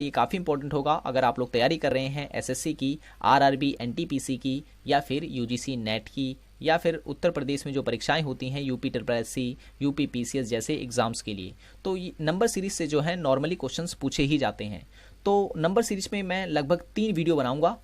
ये काफ़ी इंपॉर्टेंट होगा अगर आप लोग तैयारी कर रहे हैं एसएससी की, आरआरबी, एनटीपीसी की, या फिर यूजीसी नेट की, या फिर उत्तर प्रदेश में जो परीक्षाएं होती हैं यूपी SSC, यूपी पीसीएस जैसे एग्जाम्स के लिए। तो नंबर सीरीज से जो है नॉर्मली क्वेश्चंस पूछे ही जाते हैं। तो नंबर सीरीज में मैं लगभग 3 वीडियो बनाऊंगा।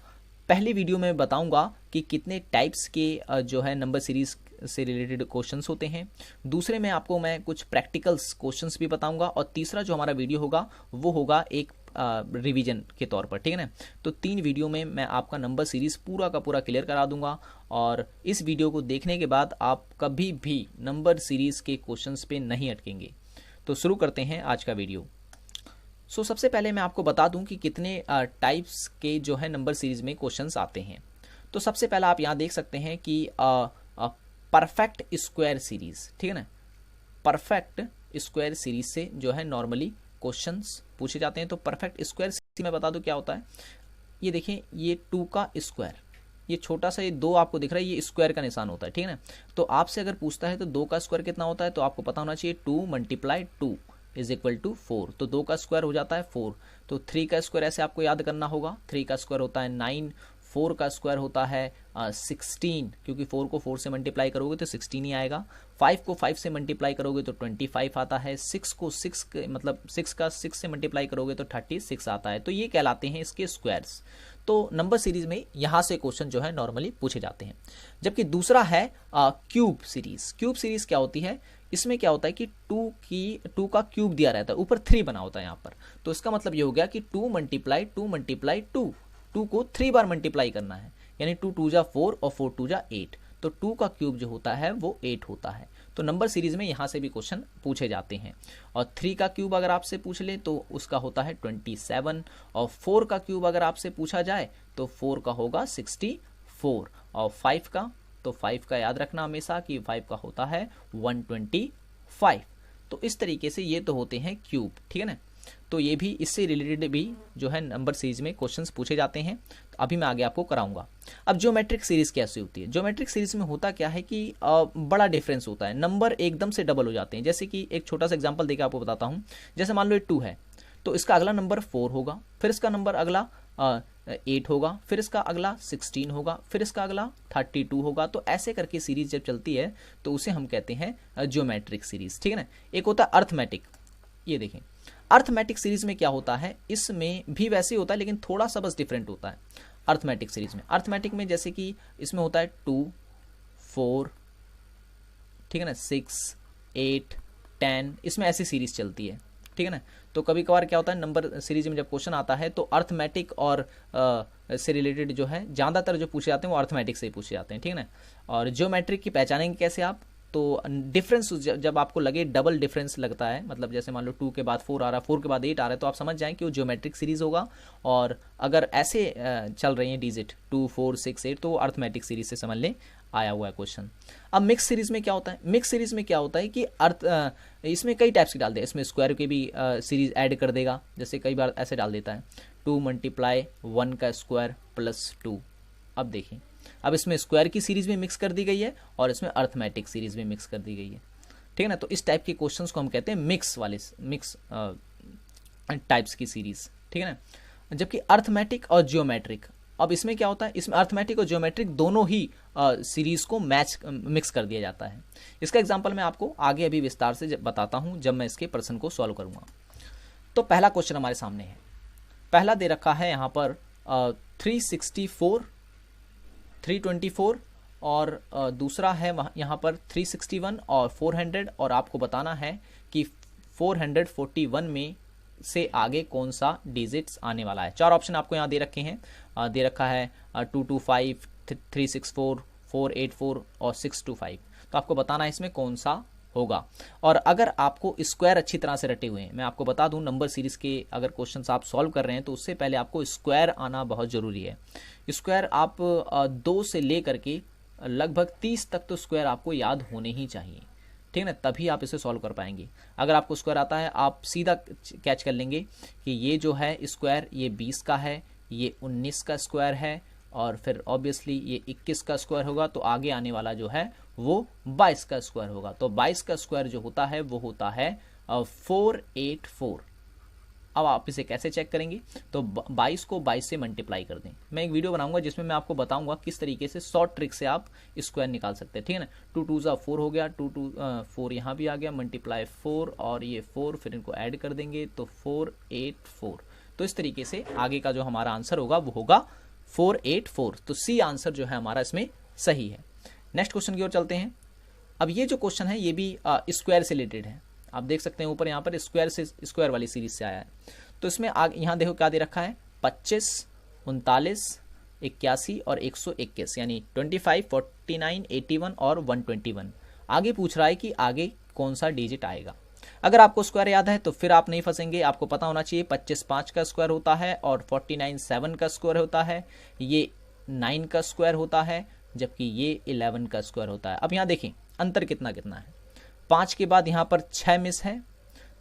पहली वीडियो में बताऊंगा कि कितने टाइप्स के जो है नंबर सीरीज से रिलेटेड क्वेश्चंस होते हैं। दूसरे में आपको मैं कुछ प्रैक्टिकल्स क्वेश्चंस भी बताऊंगा, और तीसरा जो हमारा वीडियो होगा वो होगा एक रिवीजन के तौर पर, ठीक है ना। तो 3 वीडियो में मैं आपका नंबर सीरीज पूरा का पूरा क्लियर करा दूंगा, और इस वीडियो को देखने के बाद आप कभी भी नंबर सीरीज के क्वेश्चंस पे नहीं अटकेंगे। तो शुरू करते हैं आज का वीडियो। सबसे पहले मैं आपको बता दूं कि कितने टाइप्स के जो है नंबर सीरीज में क्वेश्चंस आते हैं। तो सबसे पहला आप यहाँ देख सकते हैं कि परफेक्ट स्क्वायर सीरीज, ठीक है ना। परफेक्ट स्क्वायर सीरीज से जो है नॉर्मली क्वेश्चंस पूछे जाते हैं। तो परफेक्ट स्क्वायर सीरीज में बता दो क्या होता है। ये देखें, ये 2 का स्क्वायर, ये छोटा सा ये 2 आपको दिख रहा है, ये स्क्वायर का निशान होता है, ठीक है ना। तो आपसे अगर पूछता है तो 2 का स्क्वायर कितना होता है, तो आपको पता होना चाहिए 2 × 2 = 4। तो 2 का स्क्वायर हो जाता है 4। तो 3 का स्क्वायर ऐसे आपको याद करना होगा, 3 का स्क्वायर होता है 9, 4 का स्क्वायर होता है 16, क्योंकि 4 को 4 से मल्टीप्लाई करोगे तो 16 ही आएगा। 5 को 5 से मल्टीप्लाई करोगे तो 25 आता है। 6 को 6 मतलब 6 का 6 से मल्टीप्लाई करोगे तो 36 आता है। तो ये कहलाते हैं इसके स्क्वायर्स। तो नंबर सीरीज में यहाँ से क्वेश्चन जो है नॉर्मली पूछे जाते हैं। जबकि दूसरा है क्यूब सीरीज। क्यूब सीरीज क्या होती है, इसमें क्या होता है कि 2 का क्यूब दिया रहता है, ऊपर 3 बना होता है यहाँ पर। तो इसका मतलब ये हो गया कि 2 × 2 × 2, 2 को 3 बार मल्टीप्लाई करना है, यानी 2 × 2 = 4 और 4 × 2 = 8। तो 2 का क्यूब जो होता है वो 8 होता है। तो नंबर सीरीज में यहाँ से भी क्वेश्चन पूछे जाते हैं। और 3 का क्यूब अगर आपसे पूछ ले तो उसका होता है 27, और 4 का क्यूब अगर आपसे पूछा जाए तो 4 का होगा 64, और 5 का, तो 5 का याद रखना हमेशा कि 5 का होता है 125। तो इस तरीके से ये तो होते हैं क्यूब, ठीक है ना। तो ये भी इससे रिलेटेड भी जो है नंबर सीरीज में क्वेश्चंस पूछे जाते हैं। तो अभी मैं आगे आपको कराऊंगा। अब ज्योमेट्रिक सीरीज कैसे होती है। ज्योमेट्रिक सीरीज में होता क्या है कि बड़ा डिफरेंस होता है, नंबर एकदम से डबल हो जाते हैं। जैसे कि एक छोटा सा एग्जांपल देकर आपको बताता हूँ। जैसे मान लो ये 2 है, तो इसका अगला नंबर 4 होगा, फिर इसका नंबर अगला 8 होगा, फिर इसका अगला 16 होगा, फिर इसका अगला 32 होगा। तो ऐसे करके सीरीज जब चलती है तो उसे हम कहते हैं ज्योमेट्रिक सीरीज, ठीक है ना। एक होता है अर्थमेटिक। ये देखें, अर्थमेटिक सीरीज में क्या होता है, इसमें भी वैसे ही होता है लेकिन थोड़ा सा बस डिफरेंट होता है। अर्थमेटिक सीरीज में, अर्थमेटिक में जैसे कि इसमें होता है 2, 4, ठीक है ना, 6, 8, 10, इसमें ऐसी सीरीज चलती है, ठीक है ना। तो कभी कभार क्या होता है, नंबर सीरीज में जब क्वेश्चन आता है तो अर्थमेटिक और से रिलेटेड जो है ज़्यादातर जो पूछे जाते हैं वो अर्थमेटिक से ही पूछे जाते हैं, ठीक है ना। और ज्योमेट्रिक की पहचानेंगे कैसे आप, तो डिफरेंस जब आपको लगे डबल डिफरेंस लगता है, मतलब जैसे मान लो 2 के बाद 4 आ रहा है, 4 के बाद 8 आ रहा है, तो आप समझ जाएं कि वो ज्योमेट्रिक सीरीज होगा। और अगर ऐसे चल रही हैं डिजिट 2, 4, 6, 8, तो अर्थमेटिक सीरीज से समझ लें आया हुआ है क्वेश्चन। अब मिक्स सीरीज में क्या होता है, मिक्स सीरीज में क्या होता है कि इसमें कई टाइप्स की डाल दे, इसमें स्क्वायर की भी सीरीज ऐड कर देगा। जैसे कई बार ऐसे डाल देता है 2 × 1 का स्क्वायर + 2। अब देखिए, अब इसमें स्क्वायर की सीरीज भी मिक्स कर दी गई है और इसमें अर्थमेटिक सीरीज भी मिक्स कर दी गई है, ठीक है ना। तो इस टाइप के क्वेश्चंस को हम कहते हैं मिक्स टाइप्स की सीरीज, ठीक है ना। जबकि अर्थमेटिक और जियोमेट्रिक, अब इसमें क्या होता है, इसमें अर्थमेटिक और जियोमेट्रिक दोनों ही सीरीज को मिक्स कर दिया जाता है। इसका एग्जाम्पल मैं आपको आगे अभी विस्तार से बताता हूँ जब मैं इसके प्रश्न को सॉल्व करूँगा। तो पहला क्वेश्चन हमारे सामने है, पहला दे रखा है यहाँ पर 364, 324, और दूसरा है यहाँ पर 361 और 400, और आपको बताना है कि 441 में से आगे कौन सा डिजिट्स आने वाला है। 4 ऑप्शन आपको यहाँ दे रखे हैं, दे रखा है 225, 364, 484 और 625। तो आपको बताना है इसमें कौन सा होगा। और अगर आपको स्क्वायर अच्छी तरह से रटे हुए हैं, मैं आपको बता दूं नंबर सीरीज के अगर क्वेश्चंस आप सॉल्व कर रहे हैं तो उससे पहले आपको स्क्वायर आना बहुत ज़रूरी है। स्क्वायर आप 2 से ले करके लगभग 30 तक तो स्क्वायर आपको याद होने ही चाहिए, ठीक है ना, तभी आप इसे सॉल्व कर पाएंगे। अगर आपको स्क्वायर आता है आप सीधा कैच कर लेंगे कि ये जो है स्क्वायर ये 20 का है, ये 19 का स्क्वायर है, और फिर ऑब्वियसली ये 21 का स्क्वायर होगा, तो आगे आने वाला जो है वो 22 का स्क्वायर होगा। तो 22 का स्क्वायर जो होता है वो होता है 484, अब आप इसे कैसे चेक करेंगे, तो 22 को 22 से मल्टीप्लाई कर दें। मैं एक वीडियो बनाऊंगा जिसमें मैं आपको बताऊंगा किस तरीके से शॉर्ट ट्रिक से आप स्क्वायर निकाल सकते हैं, ठीक है ना। 2 2 ज़ा 4 हो गया, 2 2 4 यहाँ भी आ गया, मल्टीप्लाई 4 और ये 4, फिर इनको ऐड कर देंगे तो 4 8 4। तो इस तरीके से आगे का जो हमारा आंसर होगा वो होगा 484। तो सी आंसर जो है हमारा इसमें सही है। नेक्स्ट क्वेश्चन की ओर चलते हैं। अब ये जो क्वेश्चन है ये भी स्क्वायर से रिलेटेड है। आप देख सकते हैं ऊपर यहाँ पर स्क्वायर से स्क्वायर वाली सीरीज से आया है। तो इसमें यहाँ देखो क्या दे रखा है, 25 39 81 और 121, यानी 25 49 81 और 121। आगे पूछ रहा है कि आगे कौन सा डिजिट आएगा। अगर आपको स्क्वायर याद है तो फिर आप नहीं फंसेंगे। आपको पता होना चाहिए 25 5 का स्क्वायर होता है और 49 7 का स्क्वायर होता है, ये 9 का स्क्वायर होता है, जबकि ये 11 का स्क्वायर होता है। अब यहाँ देखें अंतर कितना कितना है। 5 के बाद यहाँ पर 6 मिस है,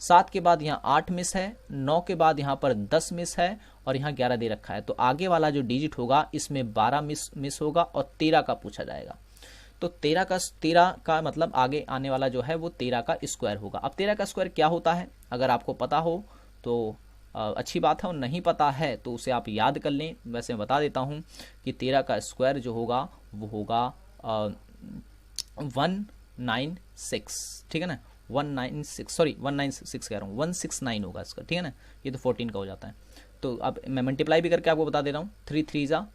7 के बाद यहाँ 8 मिस है, 9 के बाद यहाँ पर 10 मिस है और यहाँ 11 दे रखा है। तो आगे वाला जो डिजिट होगा इसमें 12 मिस होगा और 13 का पूछा जाएगा। तो 13 का मतलब आगे आने वाला जो है वो 13 का स्क्वायर होगा। अब 13 का स्क्वायर क्या होता है, अगर आपको पता हो तो अच्छी बात है, और नहीं पता है तो उसे आप याद कर लें। वैसे मैं बता देता हूँ कि 13 का स्क्वायर जो होगा वो होगा 196, ठीक है ना। 196 कह रहा हूँ, 169 होगा इसका, ठीक है ना। ये तो 14 का हो जाता है। तो अब मैं मल्टीप्लाई भी करके आपको बता दे रहा हूँ। 3 3 ज़ा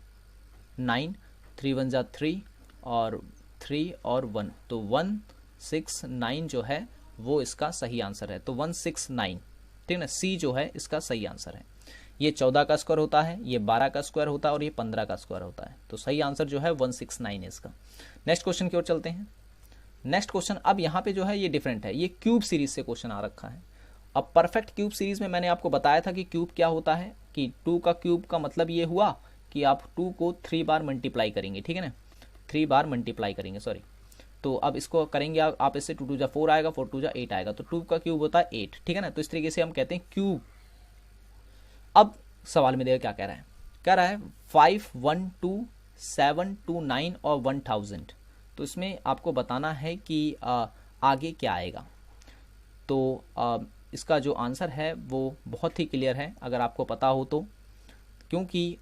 9, 3 1 ज़ा 3 और 3 और 1, तो 169 जो है वो इसका सही आंसर है। तो 169, ठीक है ना, सी जो है इसका सही आंसर है। ये 14 का स्क्वायर होता है, ये 12 का स्क्वायर होता है और ये 15 का स्क्वायर होता है। तो सही आंसर जो है 169 है इसका। नेक्स्ट क्वेश्चन की ओर चलते हैं। नेक्स्ट क्वेश्चन अब यहाँ पे जो है ये डिफरेंट है, ये क्यूब सीरीज से क्वेश्चन आ रखा है। अब परफेक्ट क्यूब सीरीज में मैंने आपको बताया था कि क्यूब क्या होता है, कि 2 का क्यूब का मतलब ये हुआ कि आप 2 को 3 बार मल्टीप्लाई करेंगे, ठीक है ना, 3 बार मल्टीप्लाई करेंगे, सॉरी। तो अब इसको करेंगे आप इससे 2 2 ज़ा 4 आएगा, 4 2 ज़ा 8 आएगा, तो 2 का क्यूब होता है 8, ठीक है ना। तो इस तरीके से हम कहते हैं क्यूब। अब सवाल में देखा क्या कह रहा है 5 1 2 7 2 9 और 1000। तो इसमें आपको बताना है कि आगे क्या आएगा। तो इसका जो आंसर है वो बहुत ही क्लियर है अगर आपको पता हो तो, क्योंकि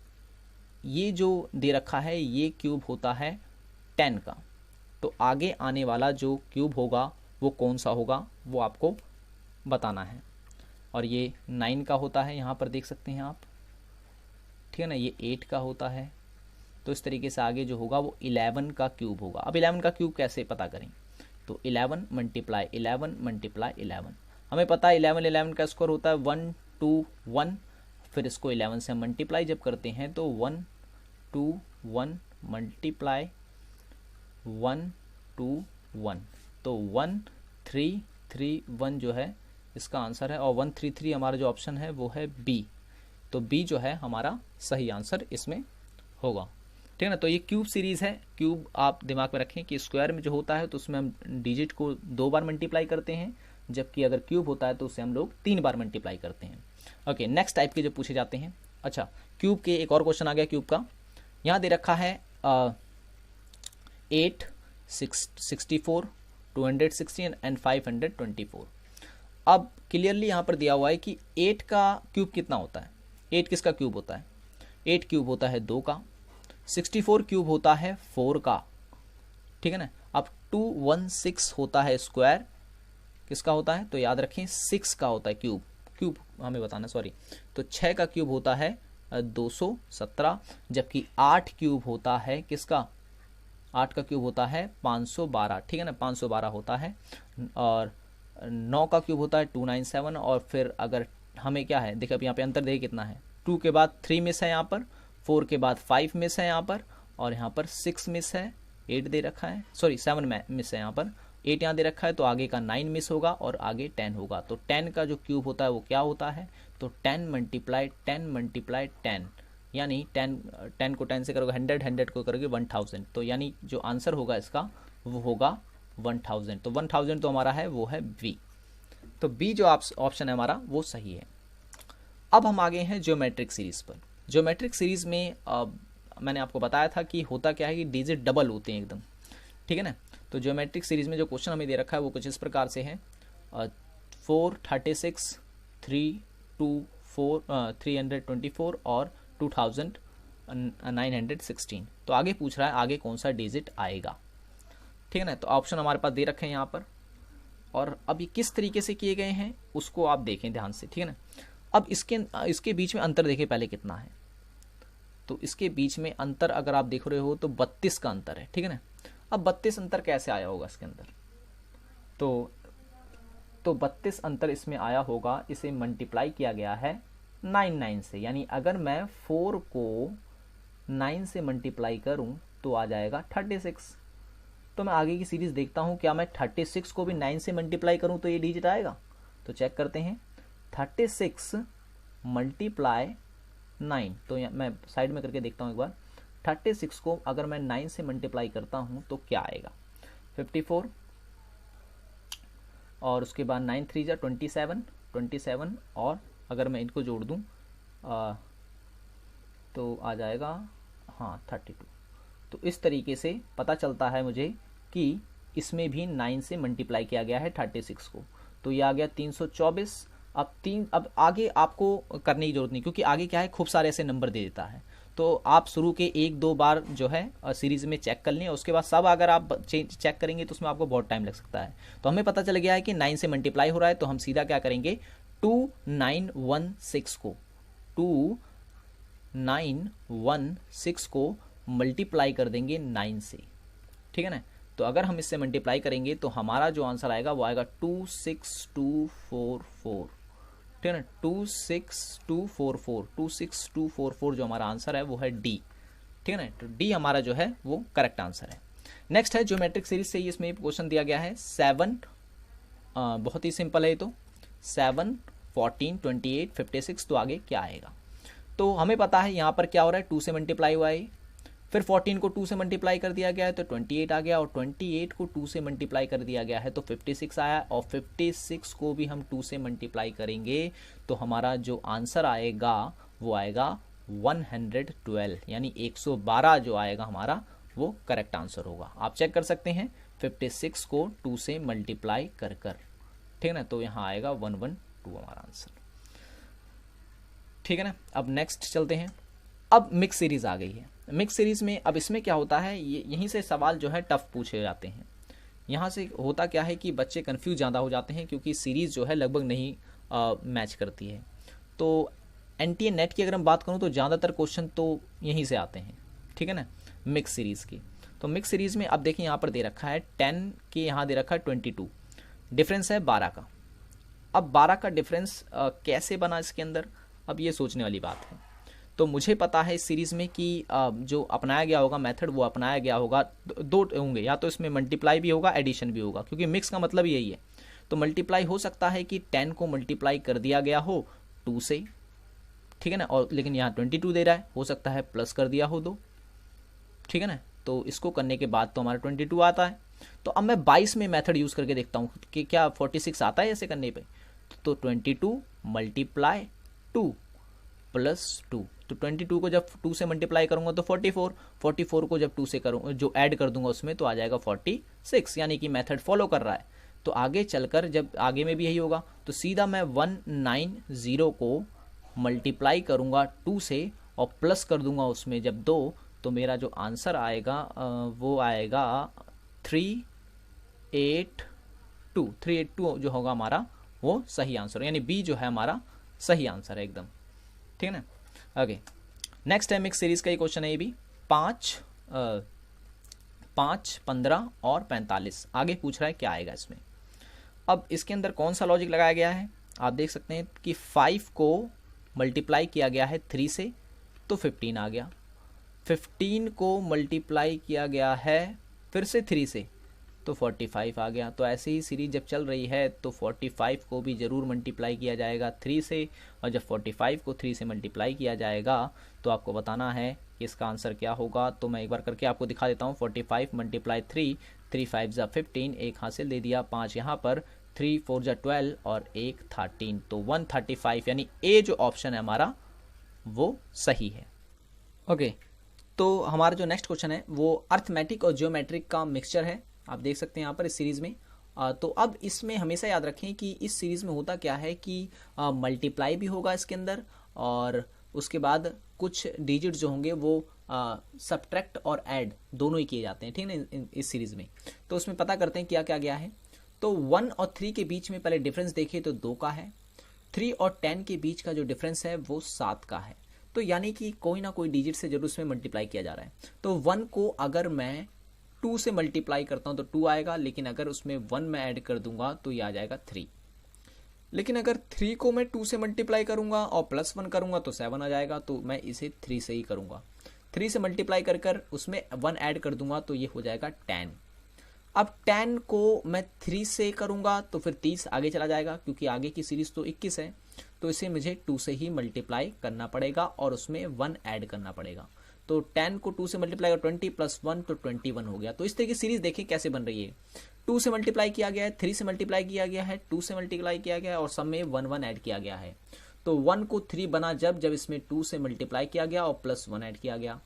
ये जो दे रखा है ये क्यूब होता है 10 का। तो आगे आने वाला जो क्यूब होगा वो कौन सा होगा वो आपको बताना है। और ये 9 का होता है, यहाँ पर देख सकते हैं आप, ठीक है ना, ये 8 का होता है। तो इस तरीके से आगे जो होगा वो 11 का क्यूब होगा। अब 11 का क्यूब कैसे पता करें, तो 11 मल्टीप्लाई 11 मल्टीप्लाई 11। हमें पता है 11 का स्क्वायर होता है 1 2 1, फिर इसको 11 से मल्टीप्लाई जब करते हैं तो 1 2 1 मल्टीप्लाई 1 2 1, तो 1 3 3 1 जो है इसका आंसर है। और 133 हमारा जो ऑप्शन है वो है बी। तो बी जो है हमारा सही आंसर इसमें होगा, ठीक है ना। तो ये क्यूब सीरीज है। क्यूब आप दिमाग में रखें कि स्क्वायर में जो होता है तो उसमें हम डिजिट को 2 बार मल्टीप्लाई करते हैं, जबकि अगर क्यूब होता है तो उसे हम लोग 3 बार मल्टीप्लाई करते हैं। ओके, नेक्स्ट टाइप के जो पूछे जाते हैं। अच्छा, क्यूब के एक और क्वेश्चन आ गया क्यूब का। यहाँ दे रखा है 8 64 216 एंड 524। अब क्लियरली यहाँ पर दिया हुआ है कि 8 का क्यूब कितना होता है। 8 किसका क्यूब होता है, 8 क्यूब होता है 2 का। 64 क्यूब होता है 4 का, ठीक है ना। अब 216 होता है स्क्वायर, किसका होता है, तो याद रखें 6 का होता है क्यूब। क्यूब हमें बताना, सॉरी। तो 6 का क्यूब होता है 217, जबकि 8 क्यूब होता है किसका, 8 का क्यूब होता है 512, ठीक है ना, 512 होता है। और 9 का क्यूब होता है 297। और फिर अगर हमें क्या है, देखिए अब यहाँ पे अंतर देखिए कितना है, 2 के बाद 3 मिस है यहाँ पर, 4 के बाद 5 मिस है यहाँ पर, और यहाँ पर 6 मिस है, 8 दे रखा है, सॉरी 7 मिस है यहाँ पर, 8 यहाँ दे रखा है। तो आगे का 9 मिस होगा और आगे 10 होगा। तो 10 का जो क्यूब होता है वो क्या होता है, तो 10 मल्टीप्लाई 10 मल्टीप्लाई 10, यानी 10 को 10 से करोगे 100, 100 को करोगे 1000। तो यानी जो आंसर होगा इसका वो होगा 1000। तो 1000 तो हमारा है वो है बी। तो बी जो ऑप्शन है हमारा वो सही है। अब हम आगे हैं ज्योमेट्रिक सीरीज पर। ज्योमेट्रिक सीरीज में मैंने आपको बताया था कि होता क्या है कि डिजिट डबल होते हैं एकदम, ठीक है ना। तो ज्योमेट्रिक सीरीज में जो क्वेश्चन हमें दे रखा है वो कुछ इस प्रकार से है 4 36 3 2 324 और 2916। तो आगे पूछ रहा है आगे कौन सा डिजिट आएगा, ठीक है ना। तो ऑप्शन हमारे पास दे रखे हैं यहाँ पर, और अब ये किस तरीके से किए गए हैं उसको आप देखें ध्यान से, ठीक है ना। अब इसके बीच में अंतर देखें पहले कितना है। तो इसके बीच में अंतर अगर आप देख रहे हो तो 32 का अंतर है, ठीक है ना। अब 32 अंतर कैसे आया होगा इसके अंदर, तो 32 अंतर इसमें आया होगा, इसे मल्टीप्लाई किया गया है 9 से, यानी अगर मैं 4 को 9 से मल्टीप्लाई करूं तो आ जाएगा 36। तो मैं आगे की सीरीज देखता हूं, क्या मैं 36 को भी 9 से मल्टीप्लाई करूं तो ये डिजिट आएगा। तो चेक करते हैं, 36 मल्टीप्लाई 9, तो मैं साइड में करके देखता हूं एक बार। 36 को अगर मैं 9 से मल्टीप्लाई करता हूं तो क्या आएगा, 54, और उसके बाद 9 3 जा 27, और अगर मैं इनको जोड़ दूं तो आ जाएगा 32। तो इस तरीके से पता चलता है मुझे कि इसमें भी 9 से मल्टीप्लाई किया गया है 36 को, तो ये आ गया 324। अब आगे आपको करने की जरूरत नहीं, क्योंकि आगे क्या है खूब सारे ऐसे नंबर दे देता है। तो आप शुरू के 1-2 बार जो है सीरीज में चेक कर लें, उसके बाद सब अगर आप चेक करेंगे तो उसमें आपको बहुत टाइम लग सकता है। तो हमें पता चल गया है कि 9 से मल्टीप्लाई हो रहा है, तो हम सीधा क्या करेंगे, 2916 को मल्टीप्लाई कर देंगे 9 से, ठीक है ना। तो अगर हम इससे मल्टीप्लाई करेंगे तो हमारा जो आंसर आएगा वो आएगा 26244, ठीक है ना। 26244 जो हमारा आंसर है वो है डी, ठीक है ना। तो डी हमारा जो है वो करेक्ट आंसर है। नेक्स्ट है ज्योमेट्रिक सीरीज से, इसमें क्वेश्चन दिया गया है 7, बहुत ही सिंपल है। तो 7, 14, 28, 56, तो आगे क्या आएगा। तो हमें पता है यहाँ पर क्या हो रहा है, 2 से मल्टीप्लाई हुआ है, फिर 14 को 2 से मल्टीप्लाई कर दिया गया है तो 28 आ गया, और 28 को 2 से मल्टीप्लाई कर दिया गया है तो 56 आया, और 56 को भी हम 2 से मल्टीप्लाई करेंगे तो हमारा जो आंसर आएगा वो आएगा 112, यानी 112 जो आएगा हमारा वो करेक्ट आंसर होगा। आप चेक कर सकते हैं 56 को 2 से मल्टीप्लाई कर, ठीक है ना। तो यहाँ आएगा 112 हमारा आंसर, ठीक है ना। अब नेक्स्ट चलते हैं। अब मिक्स सीरीज आ गई है। मिक्स सीरीज में अब इसमें क्या होता है, यहीं से सवाल जो है टफ पूछे जाते हैं। यहाँ से होता क्या है कि बच्चे कंफ्यूज ज़्यादा हो जाते हैं, क्योंकि सीरीज़ जो है लगभग नहीं मैच करती है। तो एनटीए नेट की अगर हम बात करूँ तो ज़्यादातर क्वेश्चन तो यहीं से आते हैं, ठीक है ना, मिक्स सीरीज़ की। तो मिक्स सीरीज़ में अब देखिए यहाँ पर दे रखा है 10 के, यहाँ दे रखा है 22, डिफरेंस है 12 का। अब 12 का डिफरेंस कैसे बना इसके अंदर, अब ये सोचने वाली बात है। तो मुझे पता है इस सीरीज़ में कि जो अपनाया गया होगा मेथड वो अपनाया गया होगा, दो होंगे, या तो इसमें मल्टीप्लाई भी होगा एडिशन भी होगा, क्योंकि मिक्स का मतलब यही है। तो मल्टीप्लाई हो सकता है कि 10 को मल्टीप्लाई कर दिया गया हो 2 से, ठीक है ना, और लेकिन यहाँ 22 दे रहा है, हो सकता है प्लस कर दिया हो 2, ठीक है ना। तो इसको करने के बाद तो हमारा 22 आता है। तो अब मैं 22 में मेथड यूज़ करके देखता हूँ कि क्या 46 आता है ऐसे करने पे। तो 22 मल्टीप्लाई 2 प्लस 2, तो 22 को जब 2 से मल्टीप्लाई करूंगा तो 44 को जब 2 से करूँ जो ऐड कर दूंगा उसमें तो आ जाएगा 46, यानी कि मेथड फॉलो कर रहा है। तो आगे चलकर जब आगे में भी यही होगा तो सीधा मैं 190 को मल्टीप्लाई करूंगा 2 से और प्लस कर दूंगा उसमें जब 2, तो मेरा जो आंसर आएगा वो आएगा 382 जो होगा हमारा वो सही आंसर, यानी बी जो है हमारा सही आंसर है एकदम, ठीक है ना। ओके, नेक्स्ट है मिक्स सीरीज का ये क्वेश्चन है, ये भी 5, 15 और 45 आगे पूछ रहा है क्या आएगा इसमें। अब इसके अंदर कौन सा लॉजिक लगाया गया है, आप देख सकते हैं कि 5 को मल्टीप्लाई किया गया है 3 से तो 15 आ गया, 15 को मल्टीप्लाई किया गया है फिर से 3 से तो 45 आ गया। तो ऐसे ही सीरीज जब चल रही है तो 45 को भी ज़रूर मल्टीप्लाई किया जाएगा 3 से, और जब 45 को 3 से मल्टीप्लाई किया जाएगा तो आपको बताना है कि इसका आंसर क्या होगा। तो मैं एक बार करके आपको दिखा देता हूँ। 45 मल्टीप्लाई 3, 3 5 जा 15, एक हासिल दे दिया, 5 यहाँ पर, 3 4 जा 12 और 1 13, तो 135, यानी ए जो ऑप्शन है हमारा वो सही है। ओके, तो हमारा जो नेक्स्ट क्वेश्चन है वो अर्थमेटिक और जियोमेट्रिक का मिक्सचर है, आप देख सकते हैं यहाँ पर इस सीरीज़ में। तो अब इसमें हमेशा याद रखें कि इस सीरीज़ में होता क्या है कि मल्टीप्लाई भी होगा इसके अंदर, और उसके बाद कुछ डिजिट जो होंगे वो सब्ट्रैक्ट और ऐड दोनों ही किए जाते हैं, ठीक है, इस सीरीज़ में। तो उसमें पता करते हैं क्या क्या गया है। तो 1 और 3 के बीच में पहले डिफरेंस देखें तो 2 का है। 3 और 10 के बीच का जो डिफरेंस है वो 7 का है। तो यानी कि कोई ना कोई डिजिट से जरूर उसमें मल्टीप्लाई किया जा रहा है। तो 1 को अगर मैं 2 से मल्टीप्लाई करता हूं तो 2 आएगा, लेकिन अगर उसमें 1 मैं ऐड कर दूंगा तो ये आ जाएगा 3। लेकिन अगर 3 को मैं 2 से मल्टीप्लाई करूंगा और +1 करूंगा तो 7 आ जाएगा। तो मैं इसे 3 से ही करूंगा। 3 से मल्टीप्लाई कर उसमें 1 ऐड कर दूंगा तो ये हो जाएगा 10। अब 10 को मैं 3 से करूंगा तो फिर 30 आगे चला जाएगा, क्योंकि आगे की सीरीज तो 21 है। तो इसे मुझे 2 से ही मल्टीप्लाई करना पड़ेगा और उसमें 1 ऐड करना पड़ेगा। तो 10 को 2 से मल्टीप्लाई कर 20 + 1 तो 21 हो गया। तो इस तरह की सीरीज देखें कैसे बन रही है। 2 से मल्टीप्लाई किया गया है, 3 से मल्टीप्लाई किया गया है, 2 से मल्टीप्लाई किया गया है और सब में 1 ऐड किया गया है। तो 1 को 3 बना जब इसमें 2 से मल्टीप्लाई किया गया और +1 ऐड किया गया।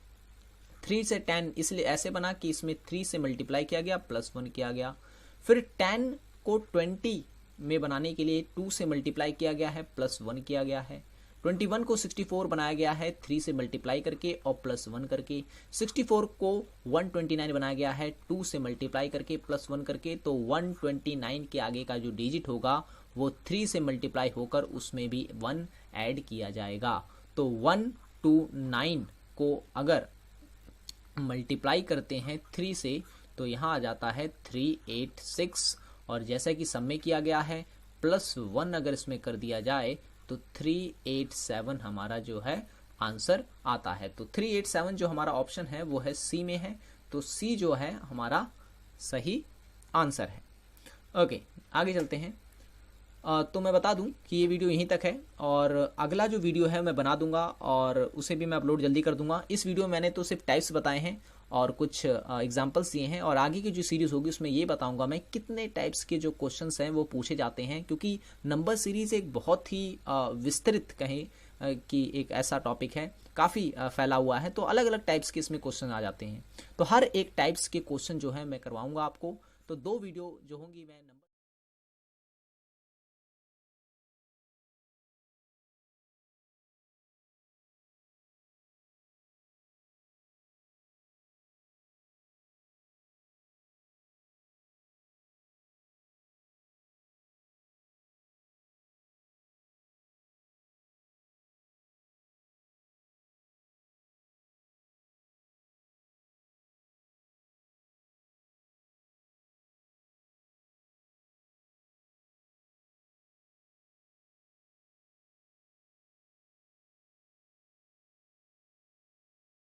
3 से 10 इसलिए ऐसे बना कि इसमें 3 से मल्टीप्लाई किया गया, +1 किया गया। फिर 10 को 20 में बनाने के लिए 2 से मल्टीप्लाई किया गया है, +1 किया गया है। 21 को 64 बनाया गया है 3 से मल्टीप्लाई करके और +1 करके। 64 को 129 बनाया गया है 2 से मल्टीप्लाई करके +1 करके। तो 129 के आगे का जो डिजिट होगा वो 3 से मल्टीप्लाई होकर उसमें भी 1 ऐड किया जाएगा। तो 129 को अगर मल्टीप्लाई करते हैं 3 से तो यहाँ आ जाता है 386, और जैसा कि सब में किया गया है +1 अगर इसमें कर दिया जाए तो 387 हमारा जो है आंसर आता है। तो 387 जो हमारा ऑप्शन है वो है सी में है। तो सी जो है हमारा सही आंसर है। ओके, आगे चलते हैं। तो मैं बता दूं कि ये वीडियो यहीं तक है, और अगला जो वीडियो है मैं बना दूंगा और उसे भी मैं अपलोड जल्दी कर दूंगा। इस वीडियो में मैंने तो सिर्फ टाइप्स बताए हैं और कुछ एग्जांपल्स दिए हैं, और आगे की जो सीरीज़ होगी उसमें ये बताऊंगा मैं कितने टाइप्स के जो क्वेश्चंस हैं वो पूछे जाते हैं, क्योंकि नंबर सीरीज़ एक बहुत ही विस्तृत कहें कि एक ऐसा टॉपिक है, काफ़ी फैला हुआ है। तो अलग अलग टाइप्स के इसमें क्वेश्चन आ जाते हैं। तो हर एक टाइप्स के क्वेश्चन जो है मैं करवाऊँगा आपको। तो 2 वीडियो जो होंगी मैं